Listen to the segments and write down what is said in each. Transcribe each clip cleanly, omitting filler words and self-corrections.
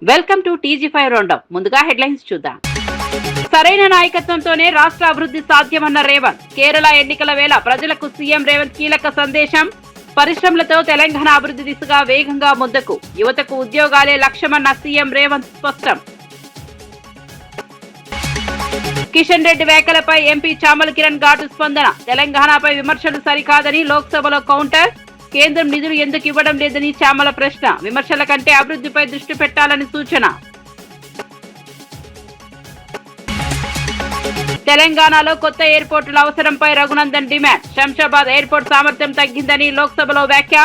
Welcome to TG five roundup. ముందుగా headlines చూద్దాం. సరైన నాయకత్వంతోనే రాష్ట్ర అభివృద్ధి సాధ్యమన్న రేవంత్. కేరళ ఎన్నికల వేళ ప్రజలకు సీఎం రేవంత్ కీలక సందేశం. పరిశ్రమలతో తెలంగాణ అభివృద్ధి దిశగా వేగంగా ముందుకు. యువతకు ఉద్యోగాలే లక్ష్యమన్న సీఎం రేవంత్ స్పష్టం. కిషన్ రెడ్డి వ్యాఖ్యలపై ఎంపీ చామల కిరణ్ ఘాటు స్పందన. తెలంగాణపై విమర్శలు సరికాదని లోక్సభలో కౌంటర్. కేంద్రం నిధులు ఎందుకు ఇవ్వడం లేదని చామల ప్రశ్న. విమర్శల కంటే అభివృద్ధిపై దృష్టి పెట్టాలని సూచన. తెలంగాణలో కొత్త ఎయిర్పోర్టుల అవసరంపై రఘునందన్ డిమాండ్. శంషాబాద్ ఎయిర్పోర్ట్ సామర్థ్యం తగ్గిందని లోక్సభలో వ్యాఖ్య.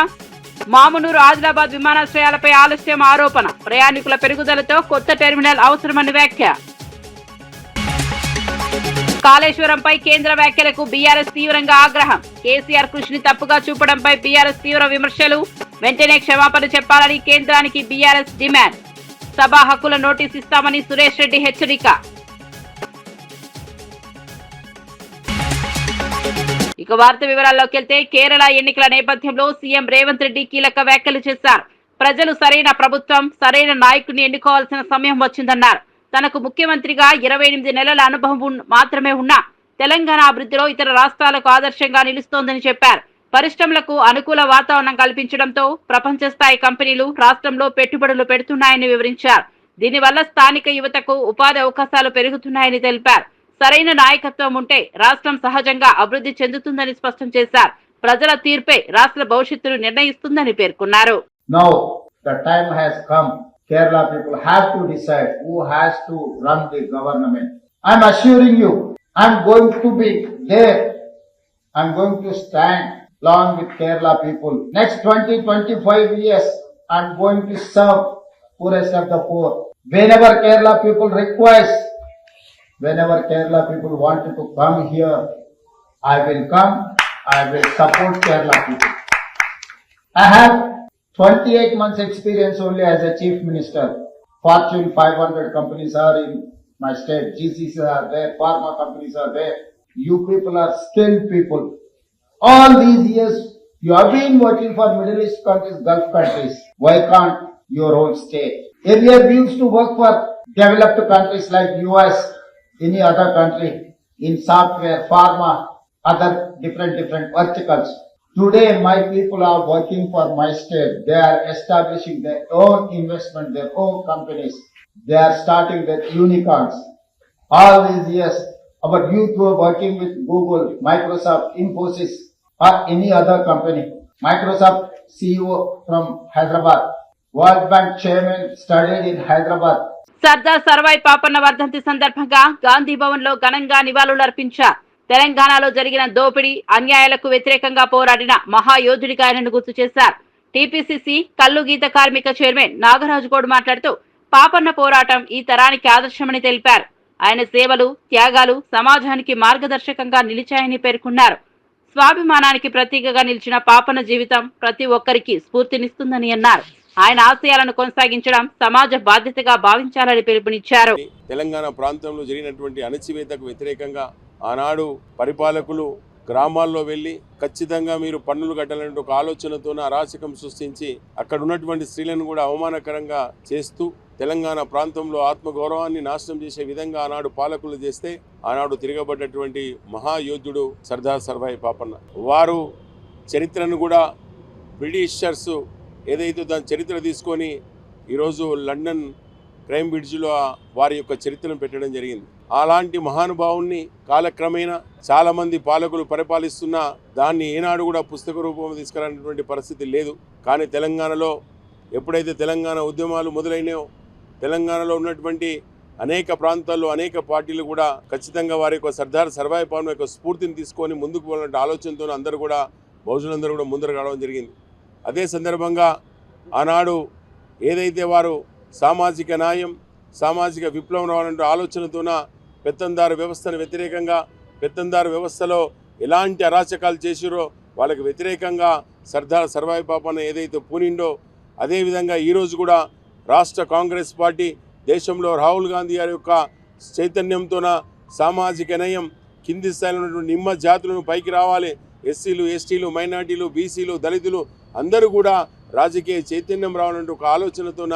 మామునూరు ఆదిలాబాద్ విమానాశ్రయాలపై ఆలస్యం ఆరోపణ. ప్రయాణికుల పెరుగుదలతో కొత్త టెర్మినల్ అవసరమని వ్యాఖ్య. కాళేశ్వరంపై కేంద్ర వ్యాఖ్యలకు బీఆర్ఎస్ తీవ్రంగా ఆగ్రహం. కేసీఆర్ కృషిని తప్పుగా చూపడంపై బీఆర్ఎస్ తీవ్ర విమర్శలు. వెంటనే క్షమాపణ చెప్పాలని కేంద్రానికి బీఆర్ఎస్ డిమాండ్. సభా హక్కుల నోటీస్ ఇస్తామని సురేష్ రెడ్డి హెచ్చరిక. ఇక వార్త వివరాల్లోకి వెళ్తే, కేరళ ఎన్నికల నేపథ్యంలో సీఎం రేవంత్ రెడ్డి కీలక వ్యాఖ్యలు చేశారు. ప్రజలు సరైన ప్రభుత్వం, సరైన నాయకుడిని ఎన్నుకోవాల్సిన సమయం వచ్చిందన్నారు. తనకు ముఖ్యమంత్రిగా 28 నెలల అనుభవం మాత్రమే ఉన్నా తెలంగాణ అభివృద్ధిలో ఇతర రాష్ట్రాలకు ఆదర్శంగా నిలుస్తోందని చెప్పారు. పరిశ్రమలకు అనుకూల వాతావరణం కల్పించడంతో ప్రపంచ స్థాయి కంపెనీలు రాష్ట్రంలో పెట్టుబడులు పెడుతున్నాయని వివరించారు. దీనివల్ల స్థానిక యువతకు ఉపాధి అవకాశాలు పెరుగుతున్నాయని తెలిపారు. సరైన నాయకత్వం ఉంటే రాష్ట్రం సహజంగా అభివృద్ధి చెందుతుందని స్పష్టం చేశారు. ప్రజల తీర్పే రాష్ట్ర భవిష్యత్తును నిర్ణయిస్తుందని పేర్కొన్నారు. Now the time has come. Kerala people have to decide who has to run the government. I'm assuring you, I'm going to be there. I'm going to stand along with Kerala people. Next 20-25 years, I'm going to serve poorest of the poor. Whenever Kerala people request, whenever Kerala people want to come here, I will come. I will support Kerala people. I have 28 months experience only as a chief minister. Fortune 500 companies are in my state. GCCs are there. Pharma companies are there. You people are skilled people. All these years you have been working for Middle East countries, Gulf countries. Why can't your own state? Earlier we used to work for developed countries like US, any other country, in software, pharma, other different verticals. Today my people are working for my state. They are establishing their own investment, their own companies. They are starting their unicorns. All these years our youth were working with Google, Microsoft, Infosys or any other company. Microsoft CEO from Hyderabad. World Bank chairman studied in Hyderabad. Sardar Sarvai Papanna వర్ధంతి సందర్భంగా గాంధీ భవన్ లో ఘనంగా నివాళులర్పించారు. తెలంగాణలో జరిగిన దోపిడీ అన్యాయాలకు వ్యతిరేకంగా పోరాడిన మహాయోధుడిగా ఆయనను గుర్తు చేశారు. టీపీసీసీ కల్లు గీత కార్మిక చైర్మన్ నాగరాజు గౌడ్ మాట్లాడుతూ పాపన్న పోరాటం ఈ తరానికి ఆదర్శమని తెలిపారు. ఆయన సేవలు, త్యాగాలు సమాజానికి మార్గదర్శకంగా నిలిచాయని పేర్కొన్నారు. స్వాభిమానానికి ప్రతీకగా నిలిచిన పాపన్న జీవితం ప్రతి ఒక్కరికి స్ఫూర్తినిస్తుందని అన్నారు. ఆయన ఆశయాలను కొనసాగించడం సమాజ బాధ్యతగా భావించాలని పిలుపునిచ్చారు. తెలంగాణ ప్రాంతంలో జరిగినటువంటి అణచివేతకు వ్యతిరేకంగా ఆనాడు పరిపాలకులు గ్రామాల్లో వెళ్ళి ఖచ్చితంగా మీరు పన్నులు కట్టాలనే ఒక ఆలోచనతో అరాచకం సృష్టించి అక్కడ ఉన్నటువంటి స్త్రీలను కూడా అవమానకరంగా చేస్తూ తెలంగాణ ప్రాంతంలో ఆత్మగౌరవాన్ని నాశనం చేసే విధంగా ఆనాడు పాలకులు చేస్తే ఆనాడు తిరగబడ్డటువంటి మహాయోధుడు సర్దార్ సర్వాయి పాపన్న. వారు చరిత్రను కూడా బ్రిటిషర్స్ ఏదైతే దాని చరిత్ర తీసుకొని ఈరోజు లండన్ క్రైమ్ బ్రిడ్జ్లో వారి యొక్క చరిత్రను పెట్టడం జరిగింది. అలాంటి మహానుభావుణ్ణి కాలక్రమేణా చాలామంది పాలకులు పరిపాలిస్తున్నా దాన్ని ఏనాడు కూడా పుస్తక రూపంలో తీసుకురానటువంటి పరిస్థితి లేదు. కానీ తెలంగాణలో ఎప్పుడైతే తెలంగాణ ఉద్యమాలు మొదలైనాయో తెలంగాణలో ఉన్నటువంటి అనేక ప్రాంతాల్లో అనేక పార్టీలు కూడా ఖచ్చితంగా వారి యొక్క సర్దార్ సర్వాయి పాపన్న యొక్క స్ఫూర్తిని తీసుకొని ముందుకు పోవాలంటే ఆలోచనతో అందరూ కూడా బహుజనులందరూ కూడా ముందర రావడం జరిగింది. అదే సందర్భంగా ఆనాడు ఏదైతే వారు సామాజిక న్యాయం, సామాజిక విప్లవం రావాలంటే ఆలోచనతోన పెత్తందారు వ్యవస్థను వ్యతిరేకంగా, పెత్తందారు వ్యవస్థలో ఎలాంటి అరాచకాలు చేసిరో వాళ్ళకి వ్యతిరేకంగా సర్దార్ సర్వాయి పాపన్న ఏదైతే పూనిండో అదేవిధంగా ఈరోజు కూడా రాష్ట్ర కాంగ్రెస్ పార్టీ దేశంలో రాహుల్ గాంధీ గారి యొక్క చైతన్యంతోన సామాజిక న్యాయం, కింది స్థాయిలో ఉన్నటువంటి నిమ్మ జాతులను పైకి రావాలి, ఎస్సీలు, ఎస్టీలు, మైనార్టీలు, బీసీలు, దళితులు అందరూ కూడా రాజకీయ చైతన్యం రావాలంటే ఒక ఆలోచనతోన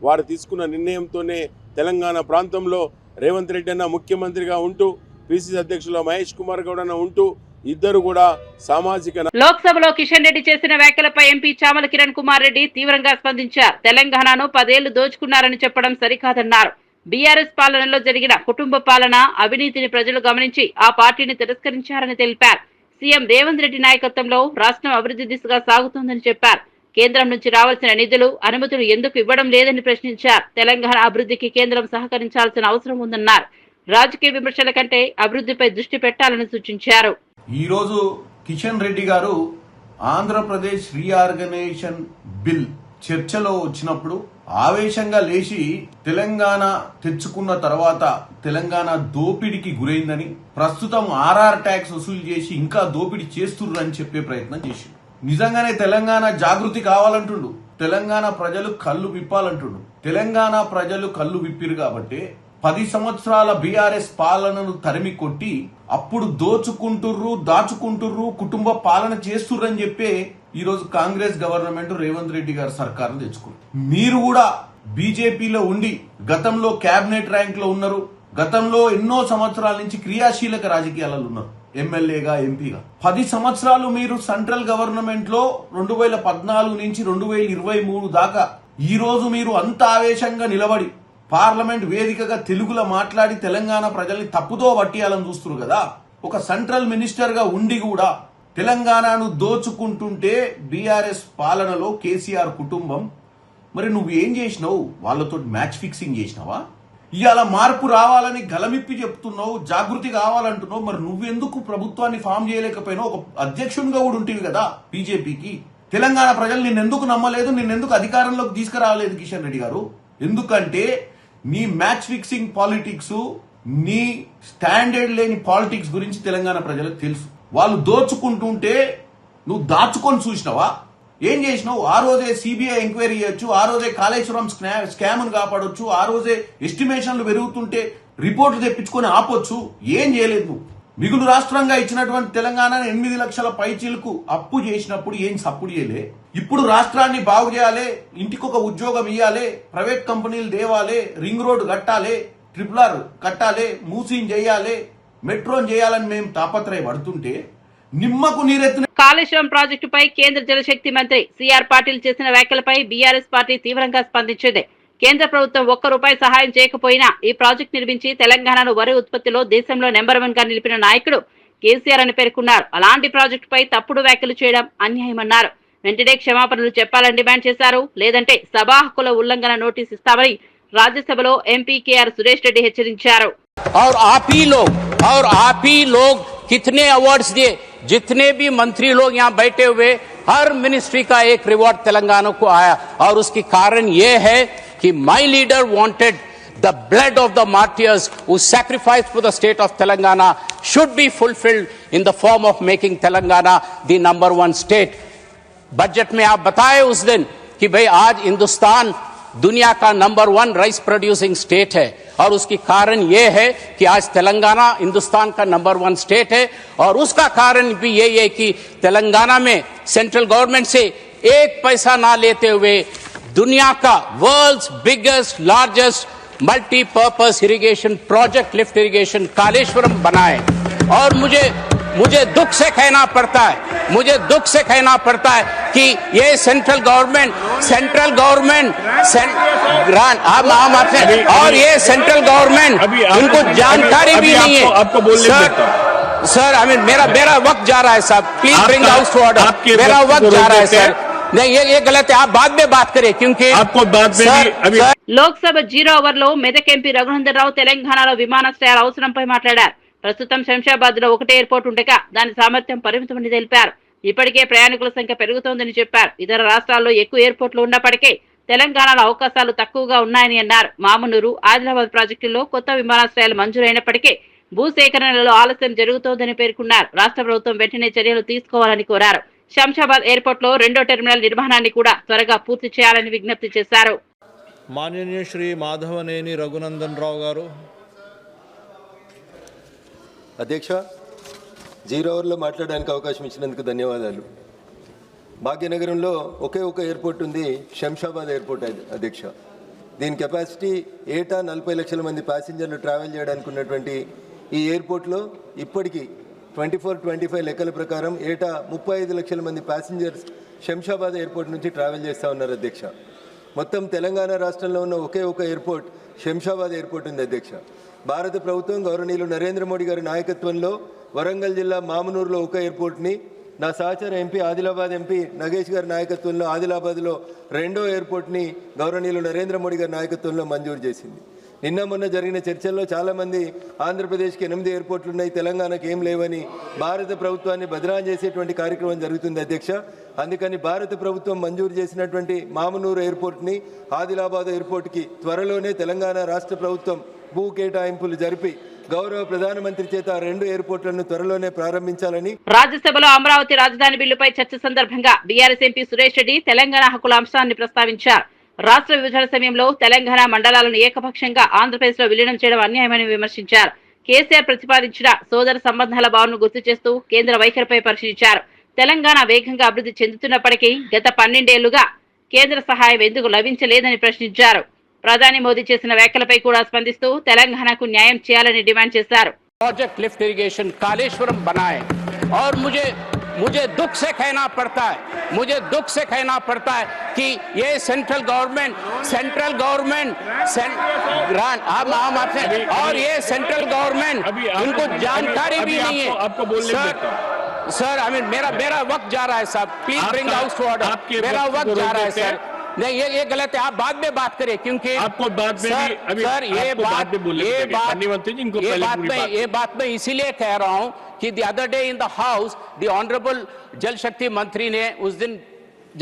వారు తీసుకున్న నిర్ణయంతోనే తెలంగాణ ప్రాంతంలో రేవంత్ రెడ్డి అన్న ముఖ్యమంత్రిగా ఉంటూ పిసిసి అధ్యక్షులు మహేష్ కుమార్ గౌడ్ అన్న ఉంటూ ఇద్దరు కూడా సామాజిక. లోక్సభలో కిషన్ రెడ్డి చేసిన వ్యాఖ్యలపై ఎంపీ చామల కిరణ్ కుమార్ రెడ్డి తీవ్రంగా స్పందించారు. తెలంగాణను 10 ఏళ్లు దోచుకున్నారని చెప్పడం సరికాదన్నారు. బీఆర్ఎస్ పాలనలో జరిగిన కుటుంబ పాలన, అవినీతిని ప్రజలు గమనించి ఆ పార్టీని తిరస్కరించారని తెలిపారు. సీఎం రేవంత్ రెడ్డి నాయకత్వంలో రాష్ట్రం అభివృద్ధి దిశగా సాగుతోందని చెప్పారు. కేంద్రం నుంచి రావాల్సిన నిధులు, అనుమతులు ఎందుకు ఇవ్వడం లేదని ప్రశ్నించారు. తెలంగాణ అభివృద్ధికి కేంద్రం సహకరించాల్సిన అవసరం ఉందన్నారు. రాజకీయ విమర్శల కంటే అభివృద్ధిపై దృష్టి పెట్టాలని సూచించారు. ఈ రోజు కిషన్ రెడ్డి గారు ఆంధ్రప్రదేశ్ రీఆర్గనైజేషన్ బిల్ చర్చలో వచ్చినప్పుడు ఆవేశంగా లేచి తెలంగాణ తెచ్చుకున్న తర్వాత తెలంగాణ దోపిడికి గురైందని, ప్రస్తుతం ఆర్ఆర్ ట్యాక్స్ వసూలు చేసి ఇంకా దోపిడీ చేస్తుర్రని చెప్పే ప్రయత్నం చేసి, నిజంగానే తెలంగాణ జాగృతి కావాలంటుండు, తెలంగాణ ప్రజలు కళ్ళు విప్పాలంటుండు. తెలంగాణ ప్రజలు కళ్ళు విప్పిరు కాబట్టి 10 సంవత్సరాల బీఆర్ఎస్ పాలనను తరిమి కొట్టి అప్పుడు దోచుకుంటుర్రు, దాచుకుంటుర్రు, కుటుంబ పాలన చేస్తుర్రని చెప్పే ఈరోజు కాంగ్రెస్ గవర్నమెంట్ రేవంత్ రెడ్డి గారి సర్కారును తెచ్చుకున్నారు. మీరు కూడా బీజేపీలో ఉండి గతంలో క్యాబినెట్ ర్యాంక్ లో ఉన్నారు, గతంలో ఎన్నో సంవత్సరాల నుంచి క్రియాశీలక రాజకీయాలలో ఉన్నారు, ఎమ్మెల్యేగా, ఎంపీగా. 10 సంవత్సరాలు మీరు సెంట్రల్ గవర్నమెంట్ లో 2014 నుంచి 2023 దాకా ఈ రోజు మీరు అంత ఆవేశంగా నిలబడి పార్లమెంట్ వేదికగా తెలుగులో మాట్లాడి తెలంగాణ ప్రజల్ని తప్పుదో పట్టియాలని చూస్తున్నారు కదా. ఒక సెంట్రల్ మినిస్టర్ గా ఉండి కూడా తెలంగాణను దోచుకుంటుంటే బీఆర్ఎస్ పాలనలో కేసీఆర్ కుటుంబం, మరి నువ్వు ఏం చేసినావు? వాళ్ళతో మ్యాచ్ ఫిక్సింగ్ చేసినావా? ఇవాళ మార్పు రావాలని గలమిప్పి చెప్తున్నావు, జాగృతి కావాలంటున్నావు. మరి నువ్వెందుకు ప్రభుత్వాన్ని ఫామ్ చేయలేకపోయినావు? ఒక అధ్యక్షునిగా కూడా ఉంటివి కదా బీజేపీకి. తెలంగాణ ప్రజలు నిన్నెందుకు నమ్మలేదు, నిన్నెందుకు అధికారంలోకి తీసుకురాలేదు కిషన్ రెడ్డి గారు? ఎందుకంటే నీ మ్యాచ్ ఫిక్సింగ్ పాలిటిక్స్, నీ స్టాండర్డ్ లేని పాలిటిక్స్ గురించి తెలంగాణ ప్రజలకు తెలుసు. వాళ్ళు దోచుకుంటుంటే నువ్వు దాచుకొని చూసినావా? ఏం చేసినావు? ఆ రోజే సిబిఐ ఎంక్వైరీ చేయొచ్చు, ఆ రోజే కాళేశ్వరం స్కామ్ కాపాడొచ్చు, ఆ రోజే ఎస్టిమేషన్లు పెరుగుతుంటే రిపోర్ట్లు తెప్పించుకొని ఆపొచ్చు. ఏం చేయలేదు నువ్వు. మిగులు రాష్ట్రంగా ఇచ్చినటువంటి తెలంగాణ 8 లక్షల పైచీలకు అప్పు చేసినప్పుడు ఏం సప్పుడు చేయలే. ఇప్పుడు రాష్ట్రాన్ని బాగు చేయాలి, ఇంటికొక ఉద్యోగం ఇవ్వాలి, ప్రైవేట్ కంపెనీలు దేవాలి, రింగ్ రోడ్ కట్టాలి, RRR కట్టాలి, మూసీని చేయాలి, మెట్రోని చేయాలని మేము తాపత్రయపడుతుంటే నిమ్మకు నీరెత్తిన కాళేశ్వరం ప్రాజెక్టుపై కేంద్ర జలశక్తి మంత్రి సిఆర్ పాటిల్ చేసిన వ్యాఖ్యలపై బీఆర్ఎస్ పార్టీ తీవ్రంగా స్పందించింది. కేంద్ర ప్రభుత్వం ₹1 సహాయం చేయకపోయినా ఈ ప్రాజెక్టు నిర్మించి తెలంగాణను వరి ఉత్పత్తిలో దేశంలో నెంబర్ 1 గా నిలిపిన నాయకుడు కేసీఆర్ అని పేర్కొన్నారు. అలాంటి ప్రాజెక్టుపై తప్పుడు వ్యాఖ్యలు చేయడం అన్యాయమన్నారు. వెంటనే క్షమాపణలు చెప్పాలని డిమాండ్ చేశారు. లేదంటే సభా హక్కుల ఉల్లంఘన నోటీస్ ఇస్తామని రాజ్యసభలో ఎంపీ కేఆర్ సురేష్ రెడ్డి హెచ్చరించారు. और आप ही लोग कितने अवार्ड्स दिए, जितने भी मंत्री लोग यहाँ बैठे हुए, हर मिनिस्ट्री का एक रिवॉर्ड तेलंगाना को आया. और उसकी कारण ये है कि my leader wanted the blood of the martyrs who sacrificed for the state of Telangana should be fulfilled in the form of making Telangana the number 1 state. Budget में आप बताए उस दिन कि भाई आज हिंदुस्तान दुनिया का नंबर 1 राइस प्रोड्यूसिंग स्टेट है, और उसकी कारण यह है कि आज तेलंगाना हिंदुस्तान का नंबर 1 स्टेट है. और उसका कारण भी यही है कि तेलंगाना में सेंट्रल गवर्नमेंट से 1 पैसा ना लेते हुए दुनिया का world's biggest largest multipurpose irrigation project lift irrigation Kaleshwaram बनाए. और मुझे दुख से कहना पड़ता है कि ये सेंट्रल गवर्नमेंट और ये सेंट्रल गवर्नमेंट इनको जानकारी भी नहीं है. आपको बोलने देता हूं सर, मेरा वक्त जा रहा है साहब, please bring house to order. मेरा वक्त जा रहा है सर. नहीं, ये गलत है. आप बाद में बात करें क्योंकि आपको बाद में अभी లోక్సభ 0 ఓవర్లో మెదక్ ఎంపీ రఘునందన్ రావు తెలంగాణలో విమానాశ్రయాల అవసరంపై మాట్లాడారు. ప్రస్తుతం శంషాబాద్ లో ఒకటే ఎయిర్పోర్ట్ ఉండగా దాని సామర్థ్యం పరిమితమని తెలిపారు. ఇప్పటికే ప్రయాణికుల సంఖ్య పెరుగుతోందని చెప్పారు. ఇతర రాష్ట్రాల్లో ఎక్కువ ఎయిర్పోర్ట్లు ఉన్నప్పటికీ తెలంగాణలో అవకాశాలు తక్కువగా ఉన్నాయని అన్నారు. మామునూరు, ఆదిలాబాద్ ప్రాజెక్టుల్లో కొత్త విమానాశ్రయాలు మంజూరైనప్పటికీ భూసేకరణలో ఆలస్యం జరుగుతోందని పేర్కొన్నారు. రాష్ట్ర ప్రభుత్వం వెంటనే చర్యలు తీసుకోవాలని కోరారు. శంషాబాద్ ఎయిర్పోర్ట్ లో 2వ టెర్మినల్ నిర్మాణాన్ని కూడా త్వరగా పూర్తి చేయాలని విజ్ఞప్తి చేశారు. మాన్యనీయ శ్రీ మాధవనేని రఘునందన్ రావు గారు. అధ్యక్ష, 0 ఓవర్లో మాట్లాడడానికి అవకాశం ఇచ్చినందుకు ధన్యవాదాలు. భాగ్యనగరంలో ఒకే ఒక ఎయిర్పోర్ట్ ఉంది, శంషాబాద్ ఎయిర్పోర్ట్ అధ్యక్ష. దీని కెపాసిటీ ఏటా 40 లక్షల మంది ప్యాసింజర్లు ట్రావెల్ చేయడానికి ఉన్నటువంటి ఈ ఎయిర్పోర్ట్లో ఇప్పటికీ 24-25 లెక్కల ప్రకారం ఏటా 35 లక్షల మంది ప్యాసింజర్స్ శంషాబాద్ ఎయిర్పోర్ట్ నుంచి ట్రావెల్ చేస్తూ ఉన్నారు అధ్యక్ష. మొత్తం తెలంగాణ రాష్ట్రంలో ఉన్న ఒకే ఒక ఎయిర్పోర్ట్ శంషాబాద్ ఎయిర్పోర్ట్ ఉంది అధ్యక్ష. భారత ప్రభుత్వం గౌరవనీయులు నరేంద్ర మోడీ గారి నాయకత్వంలో వరంగల్ జిల్లా మామనూరులో ఒక ఎయిర్పోర్ట్ని, నా సహచర ఎంపీ ఆదిలాబాద్ ఎంపీ నగేష్ గారి నాయకత్వంలో ఆదిలాబాద్లో రెండో ఎయిర్పోర్ట్ని గౌరవనీయులు నరేంద్ర మోడీ గారి నాయకత్వంలో మంజూరు చేసింది. నిన్న మొన్న జరిగిన చర్చల్లో చాలామంది ఆంధ్రప్రదేశ్కి 8 ఎయిర్పోర్ట్లు ఉన్నాయి, తెలంగాణకు ఏం లేవని భారత ప్రభుత్వాన్ని బదనాం చేసేటువంటి కార్యక్రమం జరుగుతుంది అధ్యక్ష. అందుకని భారత ప్రభుత్వం మంజూరు చేసినటువంటి మామనూరు ఎయిర్పోర్ట్ని ఆదిలాబాద్ ఎయిర్పోర్ట్కి త్వరలోనే తెలంగాణ రాష్ట్ర ప్రభుత్వం భూ కేటాయింపులు జరిపి గౌరవ ప్రధానమంత్రి చేత 2 ఎయిర్పోర్ట్లను త్వరలోనే ప్రారంభించాలని. రాజ్యసభలో అమరావతి రాజధాని బిల్లుపై చర్చ సందర్భంగా బీఆర్ఎస్ ఎంపీ సురేష్ రెడ్డి తెలంగాణ హక్కుల అంశాన్ని ప్రస్తావించారు. రాష్ట్ర విభజన సమయంలో తెలంగాణ మండలాలను ఏకపక్షంగా ఆంధ్రప్రదేశ్ లో విలీనం చేయడం అన్యాయమని విమర్శించారు. కేసీఆర్ ప్రతిపాదించిన సోదర సంబంధాల భావనను గుర్తు చేస్తూ కేంద్ర వైఖరిపై పరిశీలించారు. తెలంగాణ వేగంగా అభివృద్ధి చెందుతున్నప్పటికీ గత 12 ఏళ్లుగా కేంద్ర సహాయం ఎందుకు లభించలేదని ప్రశ్నించారు. ప్రధాని మోదీ చేసిన వ్యాఖ్యలపై కూడా స్పందిస్తూ తెలంగాణకు న్యాయం చేయాలని డిమాండ్ చేశారు. प्रोजेक्ट लिफ्ट इरिगेशन कालेश्वरम बनाए और मुझे दुख से कहना पड़ता है कि ये सेंट्रल गवर्नमेंट और ये सेंट्रल गवर्नमेंट उनको जानकारी भी नहीं है. सर मेरा वक्त जा रहा है साहब, please bring house to order. मेरा वक्त जा रहा है सर. नहीं ये गलत है, आप बाद में बात करें क्योंकि आपको बाद में भी अभी सर ये बात मैं इसीलिए कह रहा हूं कि the other day in the house the honourable जल शक्ति मंत्री ने उस दिन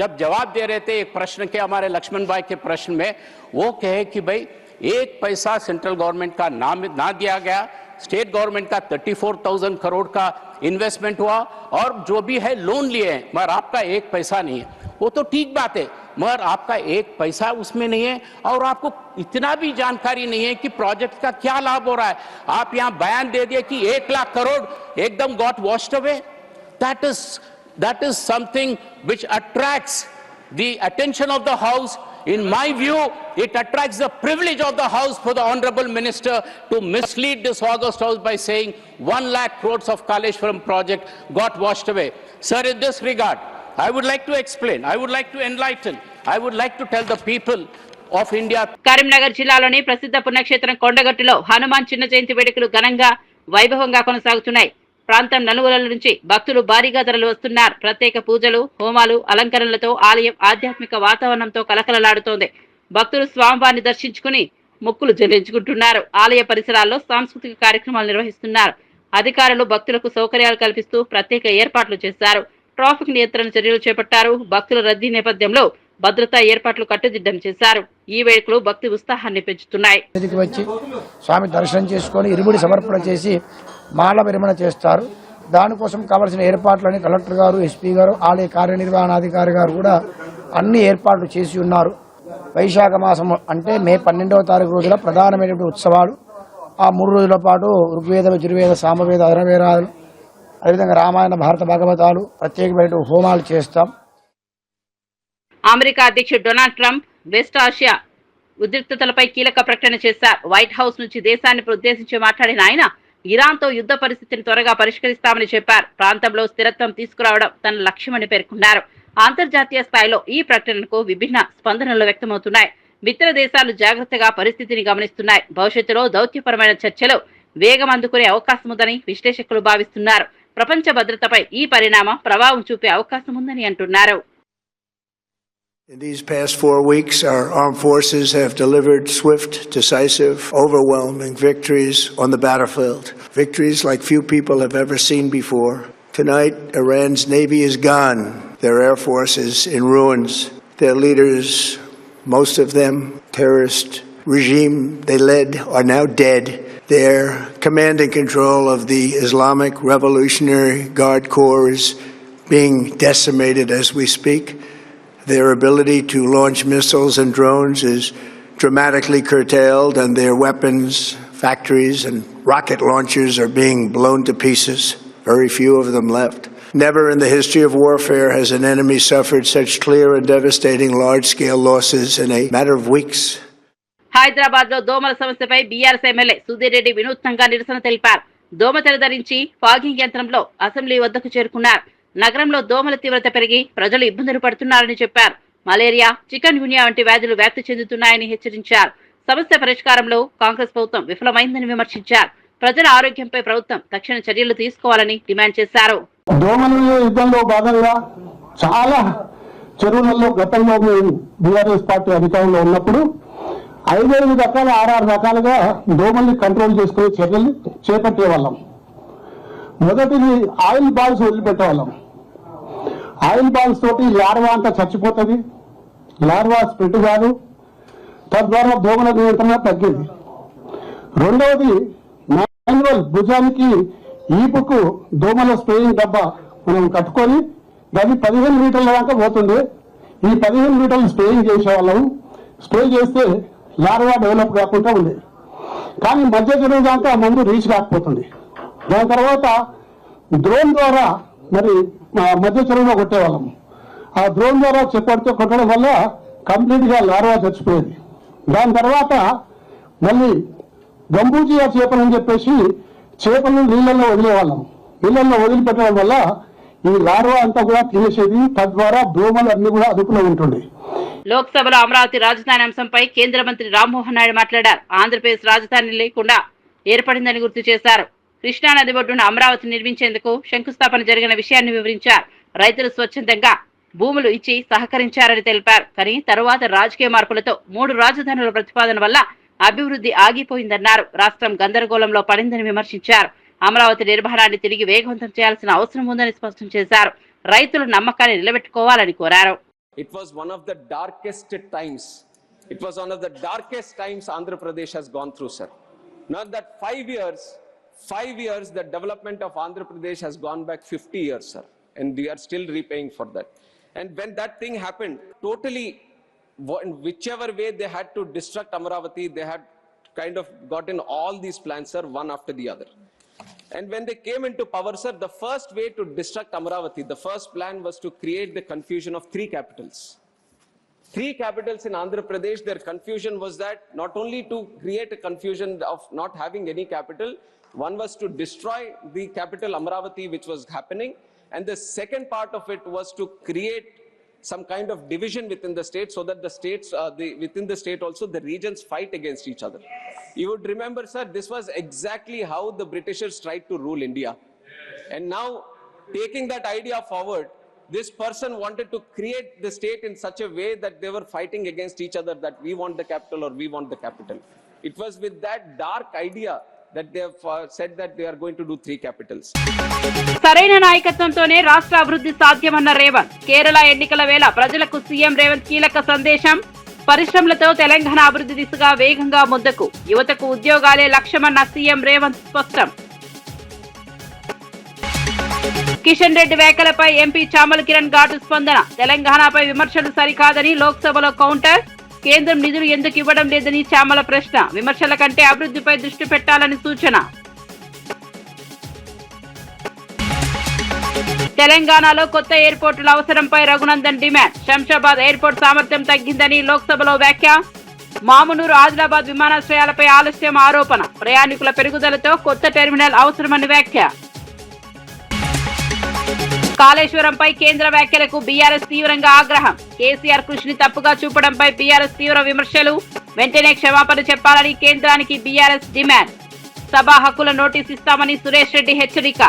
जब जवाब दे रहे थे एक प्रश्न के, हमारे लक्ष्मण भाई के प्रश्न में, वो कहे कि भाई 1 पैसा सेंट्रल गवर्नमेंट का ना दिया गया, स्टेट गवर्नमेंट का 34,000 करोड़ का इन्वेस्टमेंट हुआ और जो भी है लोन लिए हैं, मगर आपका 1 पैसा नहीं है. वो तो ठीक बात है, मगर आपका 1 पैसा उसमें नहीं है और आपको इतना भी जानकारी नहीं है कि प्रोजेक्ट का क्या लाभ हो रहा है. आप यहाँ बयान दे दिए कि 1 लाख करोड़ एकदम got washed away. That is something which attracts the attention of the house. In my view, it attracts the privilege of the house for the honorable minister to mislead this august house by saying 1 lakh crores of Kaleshwaram project got washed away. Sir, in this regard, I would like to explain, I would like to enlighten, I would like to tell the people of India. Karimnagar జిల్లాలోని ప్రసిద్ధ పుణ్యక్షేత్రం కొండగట్టులో హనుమాన్ చిన్న జయంతి వేడుకలు ఘనంగా వైభవంగా కొనసాగుతున్నాయి. ప్రాంతం నలుమూలల నుంచి భక్తులు భారీగా తరలి వస్తున్నారు. ప్రత్యేక పూజలు, హోమాలు, అలంకరణలతో ఆలయం ఆధ్యాత్మిక వాతావరణంతో కలకలలాడుతోంది. భక్తులు స్వామివారిని దర్శించుకుని మొక్కులు చెల్లించుకుంటున్నారు. ఆలయ పరిసరాల్లో సాంస్కృతిక కార్యక్రమాలు నిర్వహిస్తున్నారు. అధికారులు భక్తులకు సౌకర్యాలు కల్పిస్తూ ప్రత్యేక ఏర్పాట్లు చేశారు. ట్రాఫిక్ నియంత్రణ చర్యలు చేపట్టారు. భక్తుల రద్దీ నేపథ్యంలో భద్రతా ఏర్పాట్లు కట్టుదిట్టం చేశారు. ఈ వేడుకలు భక్తి ఉత్సాహాన్ని పెంచుతున్నాయి. వచ్చి స్వామి దర్శనం చేసుకొని ఇరుముడి సమర్పణ చేసి మాల విరమణ చేస్తారు. దానికోసం కావాల్సిన ఏర్పాట్లని కలెక్టర్ గారు, ఎస్పీ గారు, ఆలయ కార్యనిర్వహణాధికారి గారు కూడా అన్ని ఏర్పాట్లు చేసి ఉన్నారు. వైశాఖ మాసం అంటే మే 12వ తారీఖు రోజున ప్రధానమైనటువంటి ఉత్సవాలు. ఆ 3 రోజుల పాటు ఋగ్వేద, యజుర్వేద, సామవేద, అధర్వవేదాలు, అదేవిధంగా రామాయణ, భారత భాగవతాలు, ప్రత్యేకమైన హోమాలు చేస్తాం. అమెరికా అధ్యక్షుడు డొనాల్డ్ ట్రంప్ వెస్ట్ ఆసియా ఉద్రిక్తతలపై కీలక ప్రకటన చేశారు. వైట్ హౌస్ నుంచి దేశాన్ని ఉద్దేశించి మాట్లాడిన ఆయన ఇరాన్తో యుద్ధ పరిస్థితిని త్వరగా పరిష్కరిస్తామని చెప్పారు. ప్రాంతంలో స్థిరత్వం తీసుకురావడం తన లక్ష్యమని పేర్కొన్నారు. అంతర్జాతీయ స్థాయిలో ఈ ప్రకటనకు విభిన్న స్పందనలు వ్యక్తమవుతున్నాయి. మిత్ర దేశాలు జాగ్రత్తగా పరిస్థితిని గమనిస్తున్నాయి. భవిష్యత్తులో దౌత్యపరమైన చర్చలు వేగం అందుకునే అవకాశం ఉందని విశ్లేషకులు భావిస్తున్నారు. ప్రపంచ భద్రతపై ఈ పరిణామం ప్రభావం చూపే అవకాశం ఉందని అంటున్నారు. In these past 4 weeks, our armed forces have delivered swift, decisive, overwhelming victories on the battlefield. Victories like few people have ever seen before. Tonight, Iran's navy is gone. Their air force is in ruins. Their leaders, most of them terrorist regime they led, are now dead. Their command and control of the Islamic Revolutionary Guard Corps is being decimated as we speak. Their ability to launch missiles and drones is dramatically curtailed, and their weapons, factories, and rocket launchers are being blown to pieces. Very few of them left. Never in the history of warfare has an enemy suffered such clear and devastating large-scale losses in a matter of weeks. Hyderabad లో దోమల సమస్యపై BRS MLA Sudheer Reddy వినూత్నంగా నిరసన తెలిపారు. దోమతెర ధరించి fogging యంత్రంలో assembly వద్దకు చేరుకున్నారు. నగరంలో దోమల తీవ్రత పెరిగి ప్రజలు ఇబ్బందులు పడుతున్నారని చెప్పారు. మలేరియా, చికెన్ గున్యా వంటి వ్యాధులు వ్యాప్తి చెందుతున్నాయని హెచ్చరించారు. సమస్య పరిష్కారంలో కాంగ్రెస్ ప్రభుత్వం విఫలమైందని విమర్శించారు. ప్రజల ఆరోగ్యంపై ప్రభుత్వం తక్షణ చర్యలు తీసుకోవాలని డిమాండ్ చేశారు. దోమల యుద్ధంలో భాగంగా చాలా చెరువులలో గతంలో మేము బీఆర్ఎస్ పార్టీ అధికారంలో ఉన్నప్పుడు 5 రకాల 6 రకాలుగా దోమల్ని కంట్రోల్ చేసుకునే చర్యలు చేపట్టే వాళ్ళం. మొదటిది ఆయిల్ బాల్స్ వదిలిపెట్టేవాళ్ళం. ఆయిల్ బాల్స్ తోటి లార్వా అంతా చచ్చిపోతుంది, లార్వా స్ప్రెడ్ కాదు, తద్వారా దోమల నియంత్రణ తగ్గింది. రెండవది మాన్యువల్ భుజానికి ఈపుకు దోమల స్ప్రేయింగ్ డబ్బా మనం కట్టుకొని దాన్ని 15 మీటర్ల దాకా పోతుంది. ఈ 15 మీటర్లు స్ప్రేయింగ్ చేసేవాళ్ళం. స్ప్రే చేస్తే లార్వా డెవలప్ కాకుండా ఉంది. కానీ మధ్య చెరువు దాకా మందు రీచ్ కాకపోతుంది. దాని తర్వాత డ్రోన్ ద్వారా మరి మధ్య చెరువులో కొట్టేవాళ్ళం. ఆ డ్రోన్ ద్వారా కొట్టడం వల్ల కంప్లీట్ గా లార్వా చచ్చిపోయేది. దాని తర్వాత మళ్ళీ గంబూజియా చేపలని చెప్పేసి చేపలను నీళ్ళల్లో వదిలేవాళ్ళం. నీళ్ళల్లో వదిలిపెట్టడం వల్ల ఈ లార్వా అంతా కూడా తినేసేది. తద్వారా దోమలు అన్ని కూడా అదుపులో ఉంటుండే. లోక్సభలో అమరావతి రాజధాని అంశంపై కేంద్ర మంత్రి రామ్మోహన్ నాయుడు మాట్లాడారు. ఆంధ్రప్రదేశ్ రాజధాని లేకుండా ఏర్పడిందని గుర్తు చేశారు. కృష్ణానది ఒడ్డున అమరావతి నిర్మించేందుకు శంకుస్థాపన జరిగిన విషయాన్ని వివరించారు. రైతులు స్వచ్ఛందంగా భూములు ఇచ్చి సహకరించారని తెలిపారు. కానీ తరువాత రాజకీయ మార్పులతో 3 రాజధానుల ప్రతిపాదన వల్ల అభివృద్ధి ఆగిపోయిందన్నారు. రాష్ట్రం గందరగోళంలో పడిందని విమర్శించారు. అమరావతి నిర్మాణాన్ని తిరిగి వేగవంతం చేయాల్సిన అవసరం ఉందని స్పష్టం చేశారు. రైతుల నమ్మకాన్ని నిలబెట్టుకోవాలని కోరారు. It was one of the darkest times. It was one of the darkest times Andhra Pradesh has gone through, sir. Not that 5 years, the development of Andhra Pradesh has gone back 50 years, sir. And we are still repaying for that. And when that thing happened, totally, whichever way they had to destruct Amaravati, they had kind of gotten all these plans, sir, one after the other. And when they came into power, sir, the first way to destruct Amaravati, the first plan was to create the confusion of 3 capitals. 3 capitals in Andhra Pradesh. Their confusion was that not only to create a confusion of not having any capital, one was to destroy the capital Amaravati, which was happening. And the second part of it was to create some kind of division within the state so that the states, within the state also, the regions fight against each other. You would remember, sir, this was exactly how the Britishers tried to rule India. And now, taking that idea forward, this person wanted to create the state in such a way that they were fighting against each other, that we want the capital or we want the capital. It was with that dark idea that they have said that they are going to do 3 capitals. సరైన నాయకత్వంతోనే రాష్ట్ర అభివృద్ధి సాధ్యమన్న రేవంత్. కేరళ ఎన్నికల వేళ ప్రజలకు CM Revanth కీలక సందేశం. పరిశ్రమలతో తెలంగాణ అభివృద్ధి దిశగా వేగంగా ముందుకు. యువతకు ఉద్యోగాలే లక్ష్యమన్న సీఎం రేవంత్ స్పష్టం. కిషన్ రెడ్డి వ్యాఖ్యలపై ఎంపీ చామల కిరణ్ ఘాటు స్పందన. తెలంగాణపై విమర్శలు సరికాదని లోక్సభలో కౌంటర్. కేంద్రం నిధులు ఎందుకు ఇవ్వడం లేదని చామల ప్రశ్న. విమర్శల కంటే అభివృద్ధిపై దృష్టి పెట్టాలని సూచన. తెలంగాణలో కొత్త ఎయిర్పోర్టుల అవసరంపై రఘునందన్ డిమాండ్. శంషాబాద్ ఎయిర్పోర్ట్ సామర్థ్యం తగ్గిందని లోక్సభలో వ్యాఖ్య. మామునూరు, ఆదిలాబాద్ విమానాశ్రయాలపై ఆలస్యం ఆరోపణ. ప్రయాణికుల పెరుగుదలతో కొత్త టెర్మినల్ అవసరమని వ్యాఖ్య. కాళేశ్వరంపై కేంద్ర వ్యాఖ్యలకు బీఆర్ఎస్ తీవ్రంగా ఆగ్రహం. కేసీఆర్ కృషిని తప్పుగా చూపడంపై బీఆర్ఎస్ తీవ్ర విమర్శలు. వెంటనే క్షమాపణ చెప్పాలని కేంద్రానికి బీఆర్ఎస్ డిమాండ్. సభా హక్కుల నోటీస్ ఇస్తామని సురేష్ రెడ్డి హెచ్చరిక.